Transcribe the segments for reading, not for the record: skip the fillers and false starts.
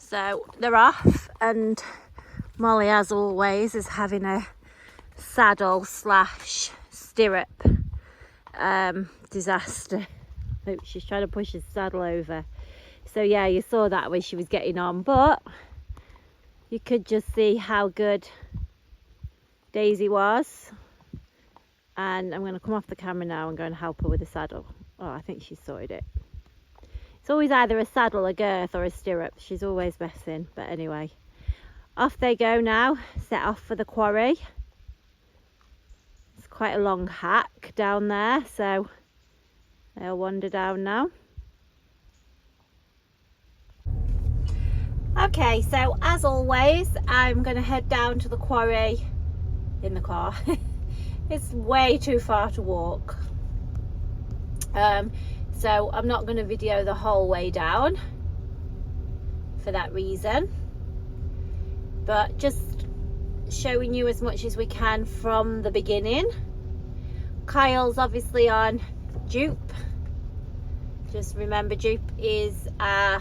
So they're off, and Molly, as always, is having a saddle slash stirrup disaster. She's trying to push his saddle over. So yeah, you saw that when she was getting on, but you could just see how good Daisy was. And I'm going to come off the camera now and go and help her with the saddle. Oh, I think she's sorted it. It's always either a saddle, a girth or a stirrup. She's always messing. But anyway, off they go now. Set off for the quarry. It's quite a long hack down there, so they'll wander down now. Okay, so as always, I'm going to head down to the quarry in the car. It's way too far to walk. So I'm not going to video the whole way down for that reason, but just showing you as much as we can from the beginning. Kyle's obviously on Jupe. Just remember, Jupe is a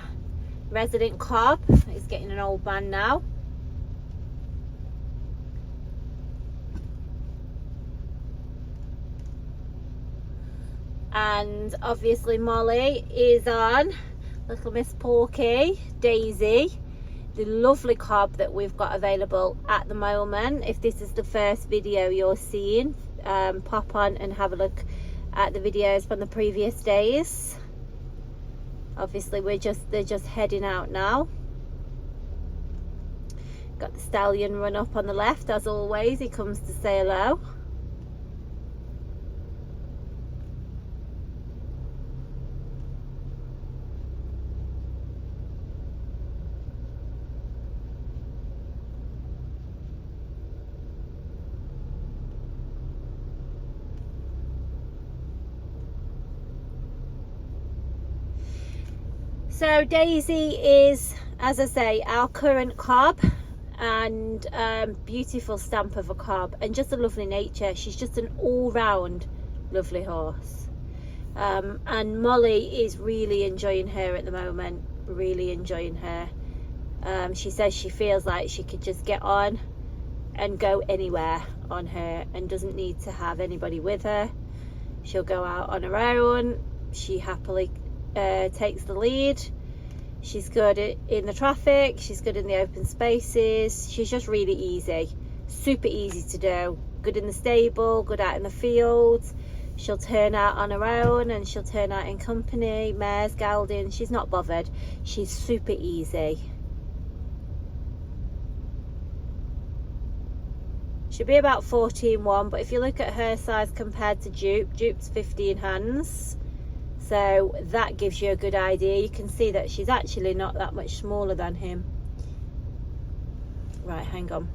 resident cob. He's getting an old man now. And obviously Molly is on little Miss Porky, Daisy, the lovely cob that we've got available at the moment. If this is the first video you're seeing, pop on and have a look at the videos from the previous days. Obviously they're just heading out now. Got the stallion run up on the left as always. He comes to say hello. So Daisy is, as I say, our current cob, and beautiful stamp of a cob, and just a lovely nature. She's just an all-round lovely horse, and Molly is really enjoying her at the moment, really enjoying her. She says she feels like she could just get on and go anywhere on her and doesn't need to have anybody with her. She'll go out on her own. She happily takes the lead. She's good in the traffic, she's good in the open spaces. She's just really easy, super easy to do. Good in the stable, good out in the fields. She'll turn out on her own and she'll turn out in company, mares, geldings. She's not bothered. She's super easy. She'll be about 14.1, but if you look at her size compared to Jupe's 15 hands. So that gives you a good idea. You can see that she's actually not that much smaller than him. Right, hang on.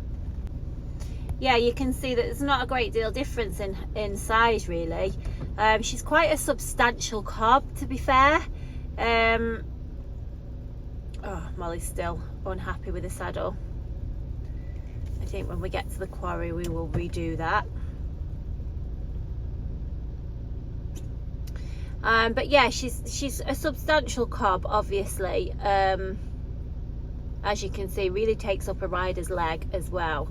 Yeah, you can see that there's not a great deal difference in size really. She's quite a substantial cob, to be fair. Oh, Molly's still unhappy with the saddle. I think when we get to the quarry we will redo that. But yeah, she's a substantial cob, obviously. As you can see, really takes up a rider's leg as well.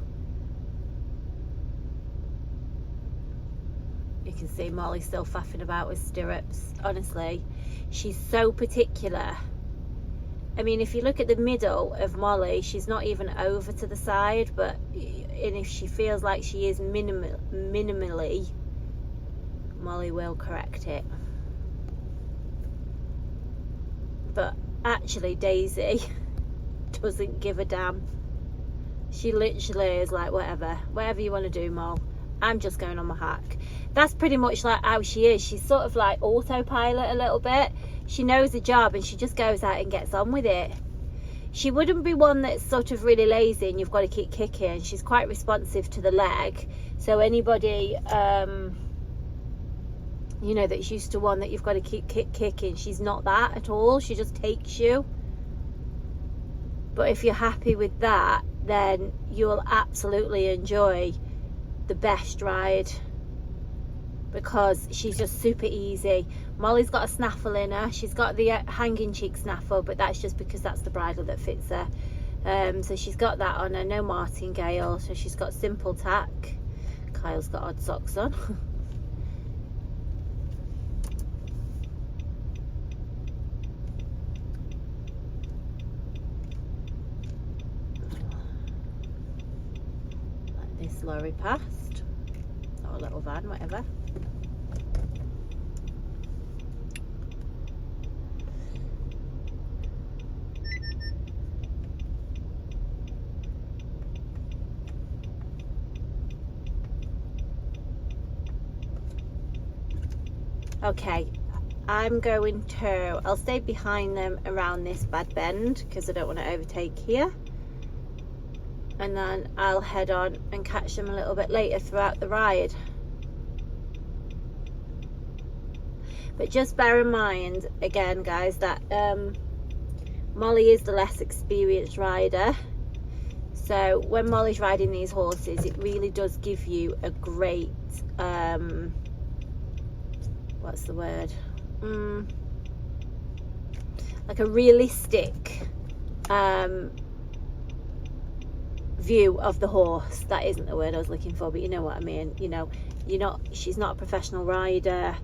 You can see Molly still faffing about with stirrups. Honestly, she's so particular. I mean, if you look at the middle of Molly, she's not even over to the side, but and if she feels like she is minimally, Molly will correct it. But actually Daisy doesn't give a damn. She literally is like, whatever you want to do, Mol, I'm just going on my hack. That's pretty much like how she is. She's sort of like autopilot a little bit. She knows the job and she just goes out and gets on with it. She wouldn't be one that's sort of really lazy and you've got to keep kicking. She's quite responsive to the leg, so anybody you know, that's used to one that you've got to keep kicking, she's not that at all. She just takes you. But if you're happy with that, then you'll absolutely enjoy the best ride because she's just super easy. Molly's got a snaffle in her. She's got the hanging cheek snaffle, but that's just because that's the bridle that fits her. So she's got that on her, no martingale, so she's got simple tack. Kyle's got odd socks on. Like this lorry passed, or a little van, whatever. Okay, I'll stay behind them around this bad bend because I don't want to overtake here, and then I'll head on and catch them a little bit later throughout the ride. But just bear in mind again, guys, that Molly is the less experienced rider, so when Molly's riding these horses, it really does give you a great what's the word, like a realistic view of the horse. That isn't the word I was looking for, but you know what I mean. You know, she's not a professional rider,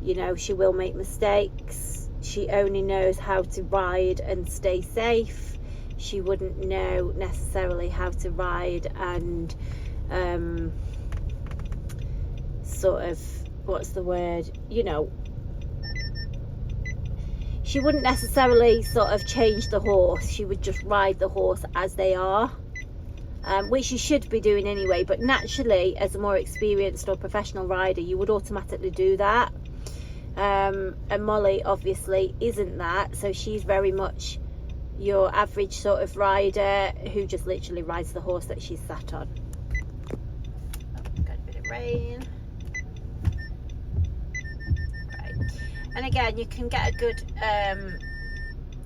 you know, she will make mistakes. She only knows how to ride and stay safe. She wouldn't know necessarily how to ride and sort of, what's the word, you know, she wouldn't necessarily sort of change the horse. She would just ride the horse as they are, which you should be doing anyway, but naturally as a more experienced or professional rider you would automatically do that. And Molly obviously isn't that, so she's very much your average sort of rider who just literally rides the horse that she's sat on. Oh, got a bit of rain. And again, you can get a good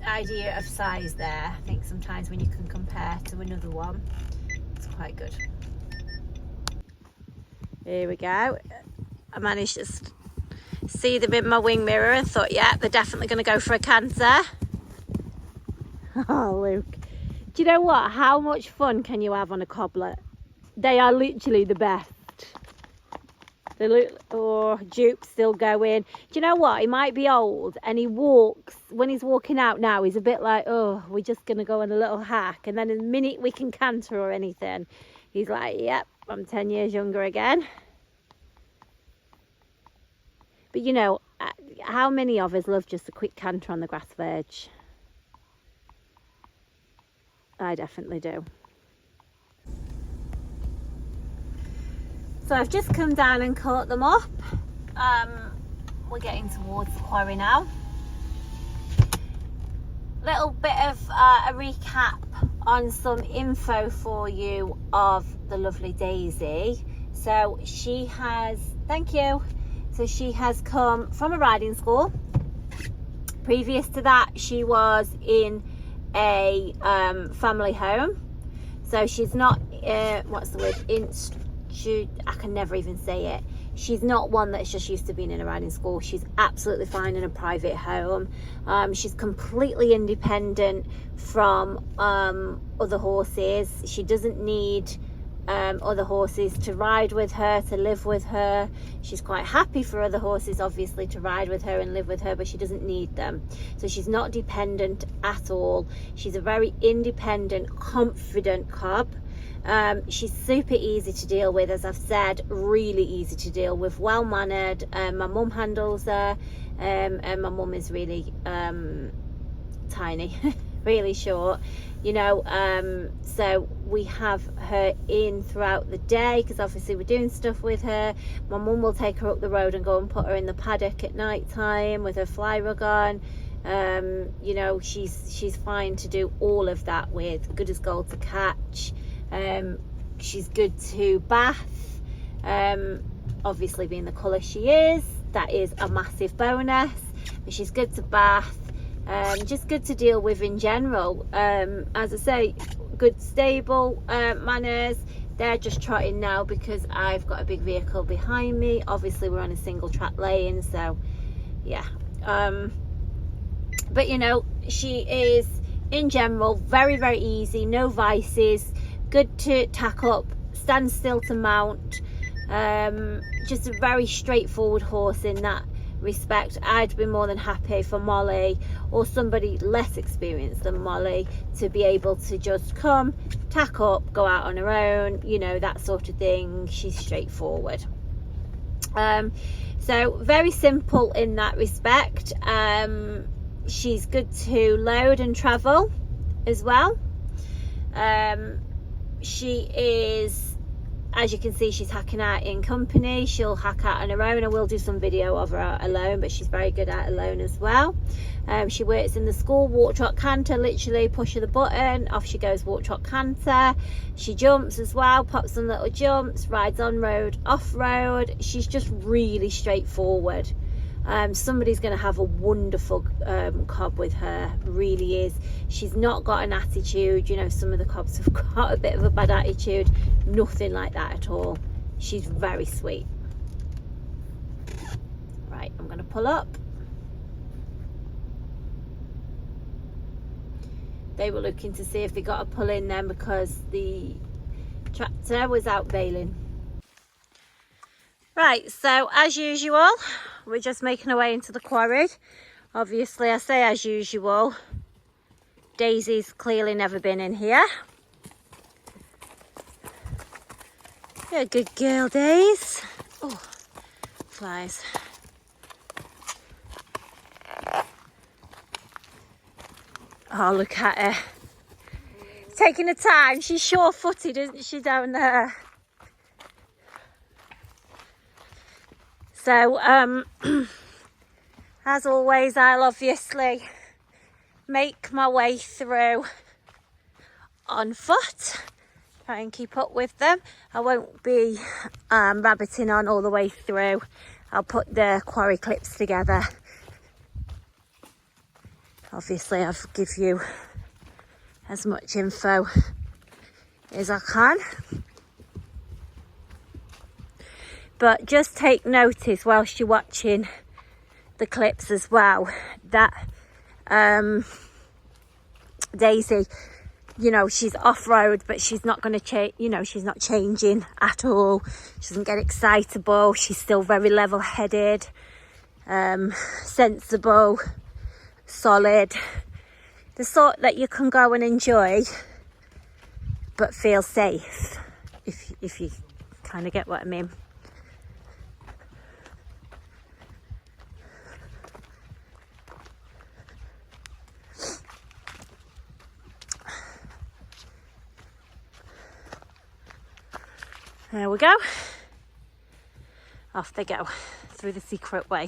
idea of size there. I think sometimes when you can compare to another one, it's quite good. Here we go. I managed to see them in my wing mirror and thought, yeah, they're definitely going to go for a canter. Oh, Luke. Do you know what? How much fun can you have on a cobbler? They are literally the best. They look, oh, Duke's still going. Do you know what? He might be old and he walks, when he's walking out now, he's a bit like, oh, we're just going to go on a little hack. And then the minute we can canter or anything, he's like, yep, I'm 10 years younger again. But you know, how many of us love just a quick canter on the grass verge? I definitely do. So I've just come down and caught them up. We're getting towards the quarry now. Little bit of a recap on some info for you of the lovely Daisy. So she has, thank you. So she has come from a riding school. Previous to that, she was in a family home. So she's not, what's the word, I can never even say it. She's not one that's just used to being in a riding school. She's absolutely fine in a private home. She's completely independent from other horses. She doesn't need other horses to ride with her, to live with her. She's quite happy for other horses obviously to ride with her and live with her, but she doesn't need them. So she's not dependent at all. She's a very independent, confident cob. She's super easy to deal with, as I've said, really easy to deal with, well mannered. My mum handles her, and my mum is really tiny, really short, you know, so we have her in throughout the day because obviously we're doing stuff with her. My mum will take her up the road and go and put her in the paddock at night time with her fly rug on. You know, she's fine to do all of that with, good as gold to catch. She's good to bath, obviously being the colour she is, that is a massive bonus, but she's good to bath. Just good to deal with in general. As I say, good stable manners, They're just trotting now because I've got a big vehicle behind me. Obviously we're on a single track lane, so yeah. But you know, she is in general very, very easy, no vices, good to tack up, stand still to mount, just a very straightforward horse in that respect. I'd be more than happy for Molly or somebody less experienced than Molly to be able to just come, tack up, go out on her own, you know, that sort of thing. She's straightforward. So very simple in that respect. She's good to load and travel as well. She is, as you can see, she's hacking out in company. She'll hack out on her own. I will do some video of her alone, but she's very good at alone as well. She works in the school, walk, trot, canter, literally push of the button, off she goes, walk, trot, canter. She jumps as well, pops some little jumps, rides on road, off road. She's just really straightforward. Somebody's going to have a wonderful cob with her, really is. She's not got an attitude, you know, some of the cobs have got a bit of a bad attitude. Nothing like that at all. She's very sweet. Right, I'm going to pull up. They were looking to see if they got a pull in then because the tractor was out baling. Right, so as usual, we're just making our way into the quarry. Obviously, I say as usual, Daisy's clearly never been in here. You're a good girl, Daisy. Oh, flies. Oh, look at her. Taking her time. She's sure-footed, isn't she, down there? So, as always, I'll obviously make my way through on foot, try and keep up with them. I won't be rabbiting on all the way through. I'll put the quarry clips together. Obviously, I'll give you as much info as I can. But just take notice whilst you're watching the clips as well that Daisy, you know, she's off-road, but she's not going to change, you know, she's not changing at all. She doesn't get excitable. She's still very level-headed, sensible, solid. The sort that you can go and enjoy, but feel safe, if you kind of get what I mean. There we go. Off they go through the secret way.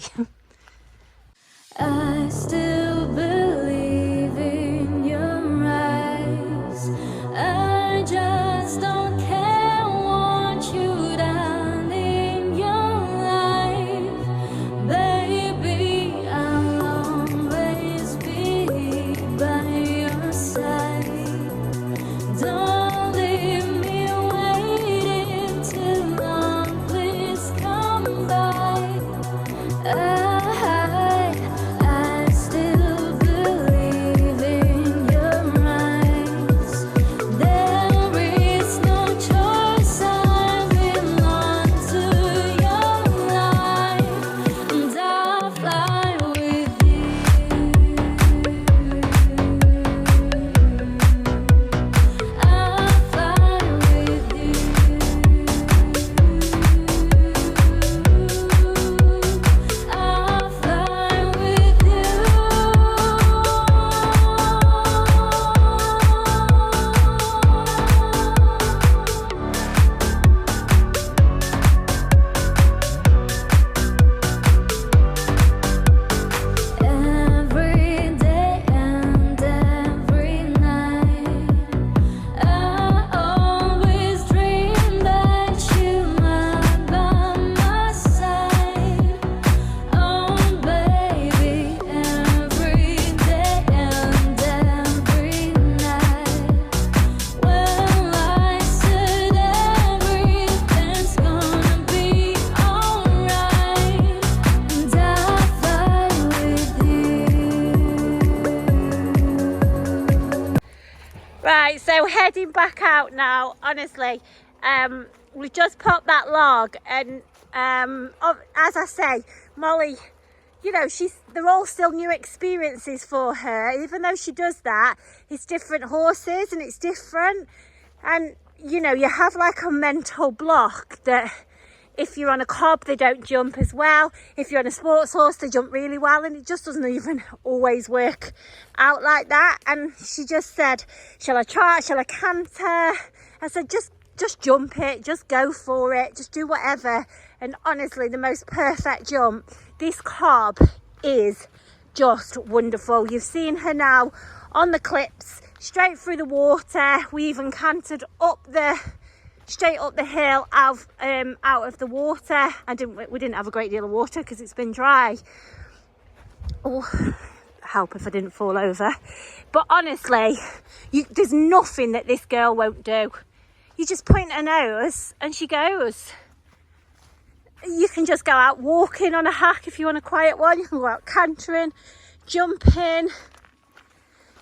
I still believe in your eyes. I just don't care what you done in your life. Baby, I'll always be by your side. Don't leave me waiting too long, please come by. I still So heading back out now, honestly, we've just popped that log, and as I say, Molly, you know, they're all still new experiences for her. Even though she does that, it's different horses and it's different. And, you know, you have like a mental block that if you're on a cob, they don't jump as well. If you're on a sports horse, they jump really well. And it just doesn't even always work out like that. And she just said, shall I try? Shall I canter? I said, just jump it. Just go for it. Just do whatever. And honestly, the most perfect jump. This cob is just wonderful. You've seen her now on the clips, straight through the water. We even cantered straight up the hill out of the water. We didn't have a great deal of water because it's been dry. Oh, help if I didn't fall over. But honestly, there's nothing that this girl won't do. You just point her nose and she goes. You can just go out walking on a hack if you want a quiet one. You can go out cantering, jumping.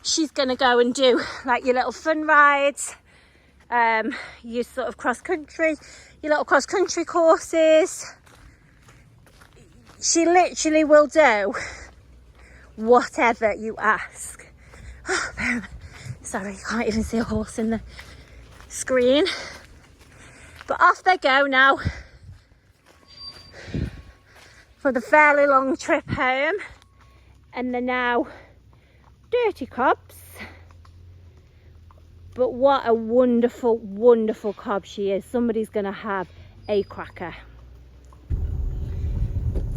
She's going to go and do like your little fun rides, your sort of your little cross country courses. She literally will do whatever you ask. Oh, sorry, you can't even see a horse in the screen. But off they go now for the fairly long trip home, and they're now dirty cobs, but what a wonderful, wonderful cob she is. Somebody's going to have a cracker.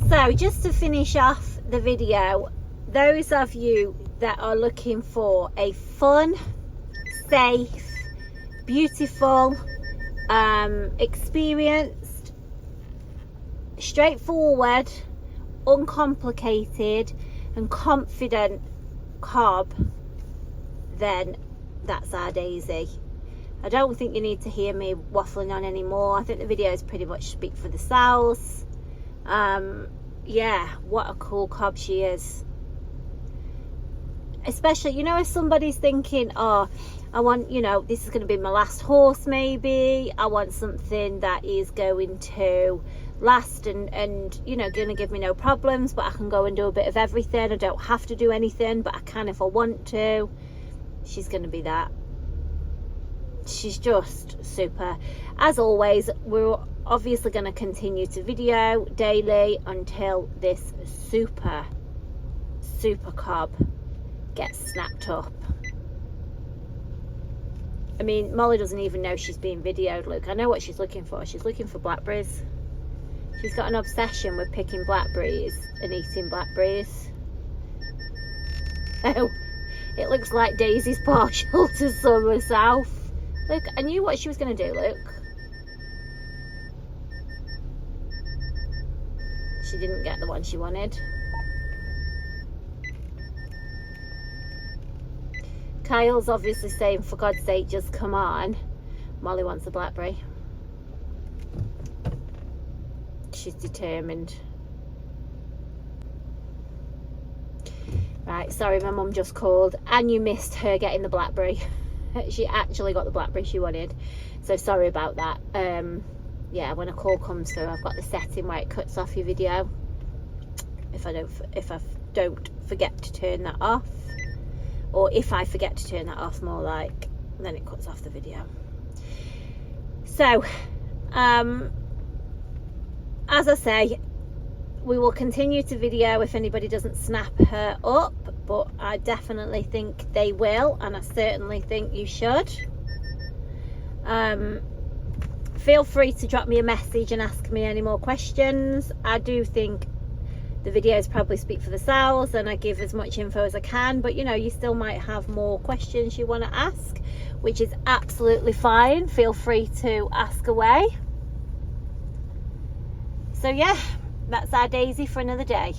So just to finish off the video, those of you that are looking for a fun, safe, beautiful, experienced, straightforward, uncomplicated and confident cob, then that's our Daisy. I don't think you need to hear me waffling on anymore. I think the videos pretty much speak for themselves. Yeah, what a cool cob she is. Especially, you know, if somebody's thinking, oh, I want, you know, this is going to be my last horse maybe. I want something that is going to last and you know, going to give me no problems, but I can go and do a bit of everything. I don't have to do anything, but I can if I want to. She's going to be that. She's just super. As always, we're obviously going to continue to video daily until this super cob gets snapped up. I mean, Molly doesn't even know she's being videoed. Look, I know what she's looking for. She's looking for blackberries. She's got an obsession with picking blackberries and eating blackberries. Oh, it looks like Daisy's partial to summer south. Look, I knew what she was going to do, look. She didn't get the one she wanted. Kyle's obviously saying, for God's sake, just come on. Molly wants a blackberry. She's determined. Right, sorry, my mum just called and you missed her getting the blackberry. She actually got the blackberry she wanted, so sorry about that. Yeah, when a call comes through, I've got the setting where it cuts off your video if I don't forget to turn that off, or if I forget to turn that off, more like, then it cuts off the video. So as I say, we will continue to video if anybody doesn't snap her up, but I definitely think they will, and I certainly think you should. Feel free to drop me a message and ask me any more questions. I do think the videos probably speak for themselves and I give as much info as I can, but you know, you still might have more questions you want to ask, which is absolutely fine. Feel free to ask away. So yeah, that's our Daisy for another day.